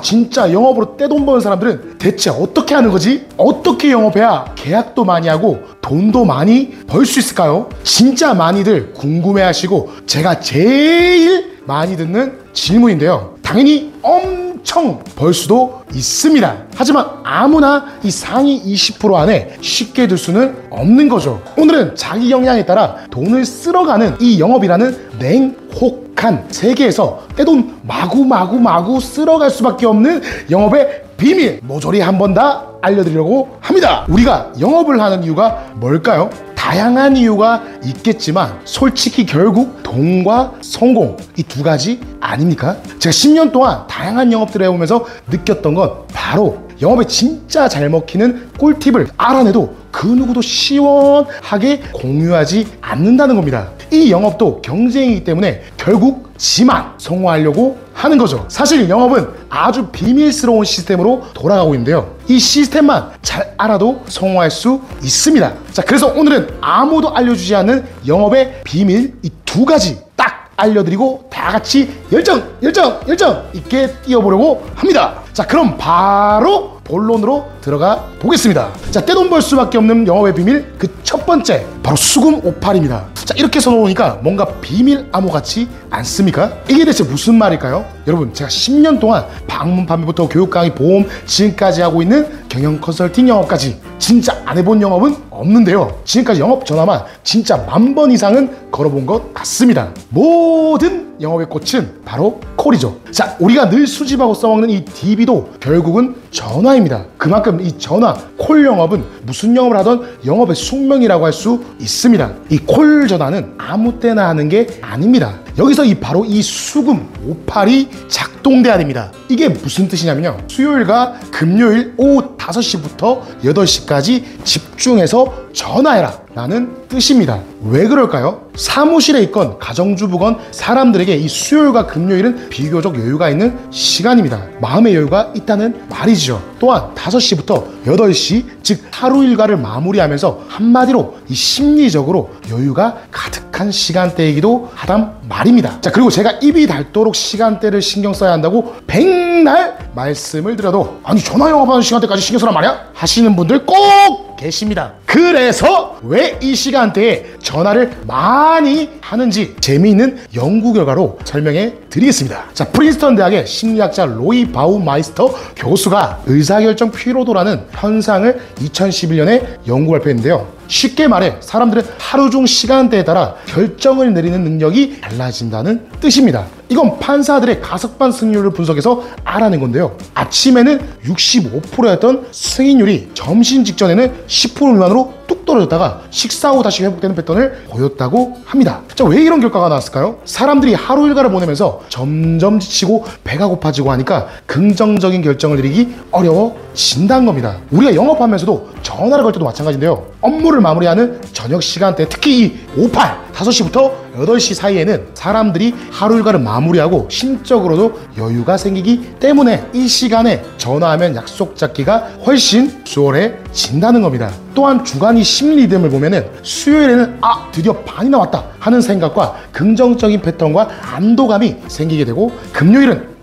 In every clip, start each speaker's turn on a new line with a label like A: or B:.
A: 진짜 영업으로 떼돈 버는 사람들은 대체 어떻게 하는 거지? 어떻게 영업해야 계약도 많이 하고 돈도 많이 벌 수 있을까요? 진짜 많이들 궁금해하시고 제가 제일 많이 듣는 질문인데요. 당연히 엄청 벌 수도 있습니다. 하지만 아무나 이 상위 20% 안에 쉽게 들 수는 없는 거죠. 오늘은 자기 역량에 따라 돈을 쓸어가는 이 영업이라는 냉혹한 세계에서 떼돈 마구 쓸어갈 수밖에 없는 영업의 비밀 모조리 한번 다 알려드리려고 합니다. 우리가 영업을 하는 이유가 뭘까요? 다양한 이유가 있겠지만 솔직히 결국 돈과 성공, 이 두 가지 아닙니까? 제가 10년 동안 다양한 영업들을 해오면서 느꼈던 건 바로 영업에 진짜 잘 먹히는 꿀팁을 알아내도 그 누구도 시원하게 공유하지 않는다는 겁니다. 이 영업도 경쟁이기 때문에 결국 지만 성공하려고 하는 거죠. 사실 영업은 아주 비밀스러운 시스템으로 돌아가고 있는데요. 이 시스템만 잘 알아도 성공할 수 있습니다. 자, 그래서 오늘은 아무도 알려주지 않는 영업의 비밀 이 두 가지 딱 알려드리고 다 같이 열정 있게 뛰어보려고 합니다. 자, 그럼 바로 본론으로 들어가 보겠습니다. 자, 떼돈 벌 수밖에 없는 영업의 비밀 그 첫 번째 바로 수금 58입니다. 자, 이렇게 써놓으니까 뭔가 비밀 암호 같지 않습니까? 이게 대체 무슨 말일까요? 여러분, 제가 10년 동안 방문 판매부터 교육 강의, 보험 지금까지 하고 있는 경영 컨설팅 영업까지 진짜 안 해본 영업은 없는데요. 지금까지 영업 전화만 진짜 10,000번 이상은 걸어본 것 같습니다. 모든 영업의 꽃은 바로 콜이죠. 자, 우리가 늘 수집하고 써먹는 이 DB도 결국은 전화입니다. 그만큼 이 전화, 콜 영업은 무슨 영업을 하던 영업의 숙명이라고 할 수 있습니다. 이 콜 전화는 아무 때나 하는 게 아닙니다. 여기서 바로 이 수금 58이 작동돼야 됩니다. 이게 무슨 뜻이냐면요. 수요일과 금요일 오후 5시부터 8시까지 집중해서 전화해라 라는 뜻입니다. 왜 그럴까요? 사무실에 있건 가정주부건 사람들에게 이 수요일과 금요일은 비교적 여유가 있는 시간입니다. 마음의 여유가 있다는 말이죠. 또한 5시부터 8시 즉 하루 일과를 마무리하면서 한마디로 이 심리적으로 여유가 가득한 시간대이기도 하단 말입니다. 자, 그리고 제가 입이 닳도록 시간대를 신경 써야 한다고 백날 말씀을 드려도 아니 전화 영업하는 시간대까지 신경 쓰란 말이야? 하시는 분들 꼭 계십니다. 그래서 왜 이 시간대에 전화를 많이 하는지 재미있는 연구 결과로 설명해 드리겠습니다. 자, 프린스턴 대학의 심리학자 로이 바우마이스터 교수가 의사결정 피로도라는 현상을 2011년에 연구 발표했는데요. 쉽게 말해 사람들은 하루 중 시간대에 따라 결정을 내리는 능력이 달라진다는 뜻입니다. 이건 판사들의 가석방 승률을 분석해서 알아낸 건데요. 아침에는 65%였던 승인율이 점심 직전에는 10% 미만으로 뚝 떨어졌다가 식사 후 다시 회복되는 패턴을 보였다고 합니다. 자, 왜 이런 결과가 나왔을까요? 사람들이 하루 일과를 보내면서 점점 지치고 배가 고파지고 하니까 긍정적인 결정을 내리기 어려워진다는 겁니다. 우리가 영업하면서도 전화를 걸 때도 마찬가지인데요. 업무를 마무리하는 저녁 시간대, 특히 이 5시부터 8시 사이에는 사람들이 하루 일과를 마무리하고 심적으로도 여유가 생기기 때문에 이 시간에 전화하면 약속 잡기가 훨씬 수월해진다는 겁니다. 또한 주간이 심리 리듬을 보면은 수요일에는 드디어 반이 나왔다 하는 생각과 긍정적인 패턴과 안도감이 생기게 되고, 금요일은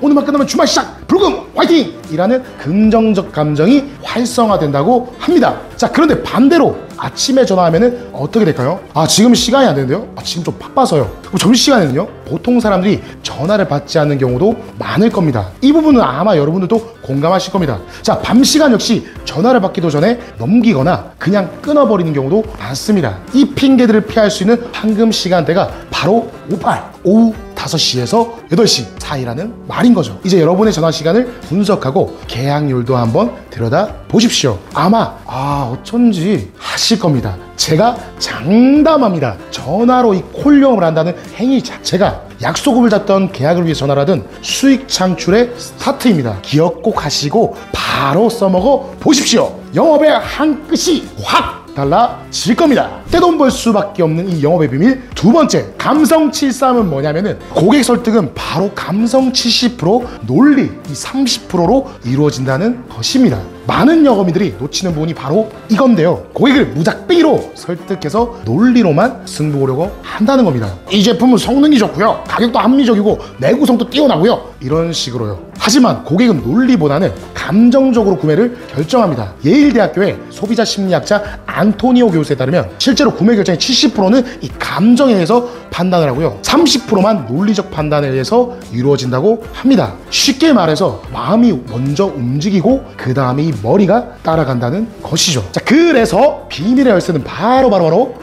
A: 오늘만 끝나면 주말 시작! 불금! 화이팅! 이라는 긍정적 감정이 활성화된다고 합니다. 자, 그런데 반대로 아침에 전화하면은 어떻게 될까요? 지금 시간이 안 되는데요? 지금 좀 바빠서요. 그럼 점심시간에는요? 보통 사람들이 전화를 받지 않는 경우도 많을 겁니다. 이 부분은 아마 여러분들도 공감하실 겁니다. 자, 밤 시간 역시 전화를 받기도 전에 넘기거나 그냥 끊어버리는 경우도 많습니다. 이 핑계들을 피할 수 있는 황금 시간대가 바로 58, 오후 5시에서 8시 사이라는 말인 거죠. 이제 여러분의 전화 시간을 분석하고 계약률도 한번 들여다 보십시오. 아마 어쩐지 하실 겁니다. 제가 장담합니다. 전화로 이 콜 영업을 한다는 행위 자체가 약속을 잡던 계약을 위해 전화를 하든 수익 창출의 스타트입니다. 기억 꼭 하시고 바로 써먹어 보십시오. 영업의 한 끝이 확 달라질 겁니다. 떼돈 벌 수밖에 없는 이 영업의 비밀 두 번째, 감성 73은 뭐냐면은 고객 설득은 바로 감성 70%, 논리 이 30%로 이루어진다는 것입니다. 많은 영업인들이 놓치는 부분이 바로 이건데요. 고객을 무작비로 설득해서 논리로만 승부 보려고 한다는 겁니다. 이 제품은 성능이 좋고요, 가격도 합리적이고 내구성도 뛰어나고요, 이런 식으로요. 하지만 고객은 논리보다는 감정적으로 구매를 결정합니다. 예일대학교의 소비자 심리학자 안토니오 교수에 따르면 실제로 구매 결정의 70%는 이 감정에 의해서 판단을 하고요, 30%만 논리적 판단에 의해서 이루어진다고 합니다. 쉽게 말해서 마음이 먼저 움직이고 그 다음에 이 머리가 따라간다는 것이죠. 자, 그래서 비밀의 열쇠는 바로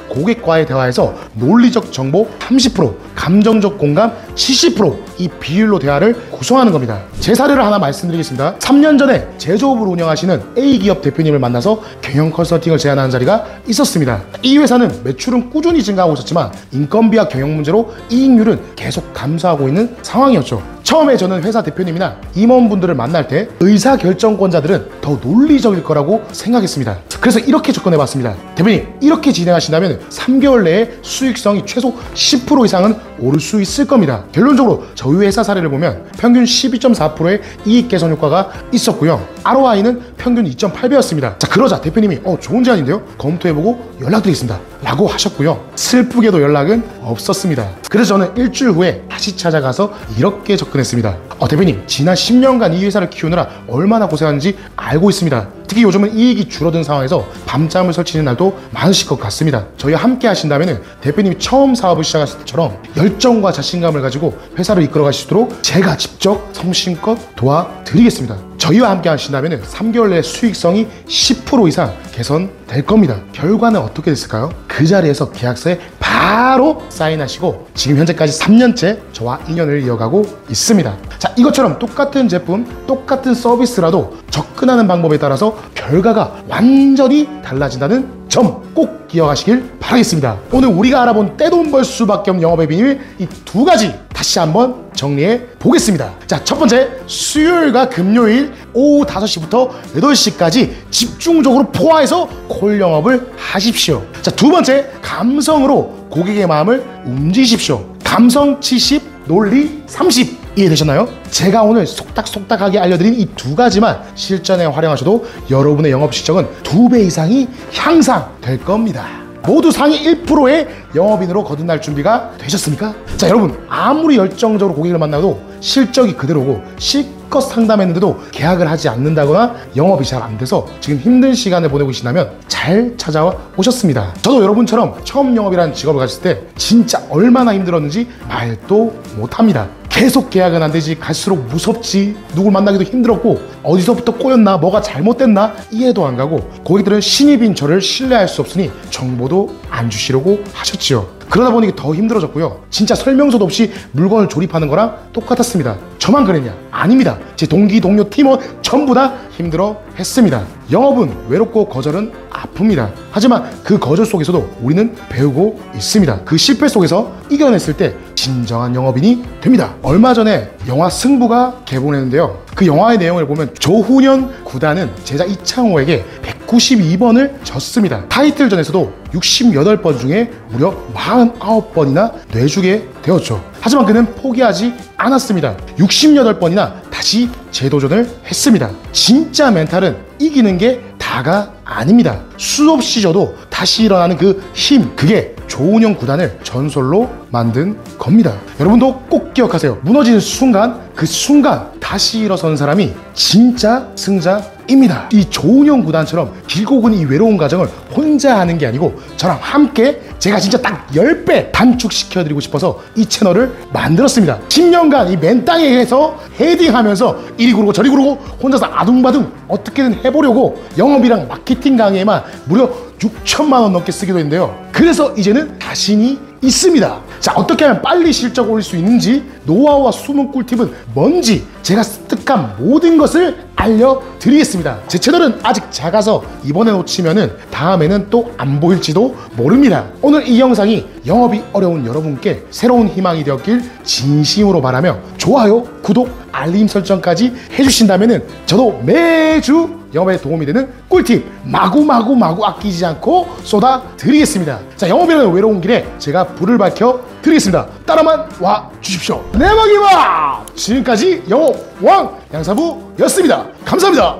A: 고객과의 대화에서 논리적 정보 30%, 감정적 공감 70%, 이 비율로 대화를 구성하는 겁니다. 제 사례를 하나 말씀드리겠습니다. 3년 전에 제조업을 운영하시는 A기업 대표님을 만나서 경영 컨설팅을 제안하는 자리가 있었습니다. 이 회사는 매출은 꾸준히 증가하고 있었지만 인건비와 경영 문제로 이익률은 계속 감소하고 있는 상황이었죠. 처음에 저는 회사 대표님이나 임원분들을 만날 때 의사결정권자들은 더 논리적일 거라고 생각했습니다. 그래서 이렇게 접근해봤습니다. 대표님, 이렇게 진행하신다면 3개월 내에 수익성이 최소 10% 이상은 오를 수 있을 겁니다. 결론적으로 저희 회사 사례를 보면 평균 12.4%의 이익 개선 효과가 있었고요, ROI는 평균 2.8배였습니다. 자, 그러자 대표님이 좋은 제안인데요, 검토해보고 연락드리겠습니다 라고 하셨고요, 슬프게도 연락은 없었습니다. 그래서 저는 일주일 후에 다시 찾아가서 이렇게 접근했습니다. 대표님, 지난 10년간 이 회사를 키우느라 얼마나 고생하는지 알고 있습니다. 특히 요즘은 이익이 줄어든 상황에서 밤잠을 설치는 날도 많으실 것 같습니다. 저희와 함께 하신다면 대표님이 처음 사업을 시작하실 때처럼 열정과 자신감을 가지고 회사를 이끌어 가시도록 제가 직접 성심껏 도와드리겠습니다. 저희와 함께 하신다면 3개월 내에 수익성이 10% 이상 개선될 겁니다. 결과는 어떻게 됐을까요? 그 자리에서 계약서에 바로 사인하시고 지금 현재까지 3년째 저와 인연을 이어가고 있습니다. 자, 이것처럼 똑같은 제품, 똑같은 서비스라도 접근하는 방법에 따라서 결과가 완전히 달라진다는 점 꼭 기억하시길 바라겠습니다. 오늘 우리가 알아본 떼돈 벌 수밖에 없는 영업의 비밀, 이 두 가지 다시 한번 정리해 보겠습니다. 자, 첫 번째, 수요일과 금요일 오후 5시부터 8시까지 집중적으로 포화해서 콜 영업을 하십시오. 자, 두 번째, 감성으로 고객의 마음을 움직이십시오. 감성 70, 논리 30. 이해되셨나요? 제가 오늘 속닥속닥하게 알려드린 이 두 가지만 실전에 활용하셔도 여러분의 영업 실적은 2배 이상이 향상될 겁니다. 모두 상위 1%의 영업인으로 거듭날 준비가 되셨습니까? 자, 여러분, 아무리 열정적으로 고객을 만나도 실적이 그대로고 실컷 상담했는데도 계약을 하지 않는다거나 영업이 잘 안 돼서 지금 힘든 시간을 보내고 계시다면 잘 찾아와 오셨습니다. 저도 여러분처럼 처음 영업이라는 직업을 가졌을 때 진짜 얼마나 힘들었는지 말도 못합니다. 계속 계약은 안 되지, 갈수록 무섭지, 누굴 만나기도 힘들었고 어디서부터 꼬였나, 뭐가 잘못됐나 이해도 안 가고 고객들은 신입인 저를 신뢰할 수 없으니 정보도 안 주시려고 하셨지요. 그러다 보니 더 힘들어졌고요. 진짜 설명서도 없이 물건을 조립하는 거랑 똑같았습니다. 저만 그랬냐? 아닙니다. 제 동기, 동료, 팀원 전부 다 힘들어 했습니다. 영업은 외롭고 거절은 아픕니다. 하지만 그 거절 속에서도 우리는 배우고 있습니다. 그 실패 속에서 이겨냈을 때 진정한 영업인이 됩니다. 얼마 전에 영화 승부가 개봉했는데요, 그 영화의 내용을 보면 조훈현 구단은 제자 이창호에게 192번을 졌습니다. 타이틀전에서도 68번 중에 무려 49번이나 내주게 되었죠. 하지만 그는 포기하지 않았습니다. 68번이나 다시 재도전을 했습니다. 진짜 멘탈은 이기는 게 다가 아닙니다. 수없이 져도 다시 일어나는 그 힘, 그게 조훈현 구단을 전설로 만든 겁니다. 여러분도 꼭 기억하세요. 무너지는 순간, 그 순간 다시 일어선 사람이 진짜 승자입니다. 이 조훈현 구단처럼 길고 긴 이 외로운 과정을 혼자 하는 게 아니고 저랑 함께 제가 진짜 딱 10배 단축시켜드리고 싶어서 이 채널을 만들었습니다. 10년간 이 맨 땅에서 헤딩하면서 이리 구르고 저리 구르고 혼자서 아둥바둥 어떻게든 해보려고 영업이랑 마케팅 강의에만 무려 6천만 원 넘게 쓰기도 했는데요. 그래서 이제는 자신이 있습니다. 자, 어떻게 하면 빨리 실적 올릴 수 있는지, 노하우와 숨은 꿀팁은 뭔지 제가 습득한 모든 것을 알려드리겠습니다. 제 채널은 아직 작아서 이번에 놓치면은 다음에는 또 안 보일지도 모릅니다. 오늘 이 영상이 영업이 어려운 여러분께 새로운 희망이 되었길 진심으로 바라며 좋아요, 구독, 알림 설정까지 해주신다면은 저도 매주 영업에 도움이 되는 꿀팁 마구 아끼지 않고 쏟아드리겠습니다. 자, 영업이라는 외로운 길에 제가 불을 밝혀 드리겠습니다. 따라만 와 주십시오. 내막이마! 지금까지 영업왕 양사부였습니다. 감사합니다.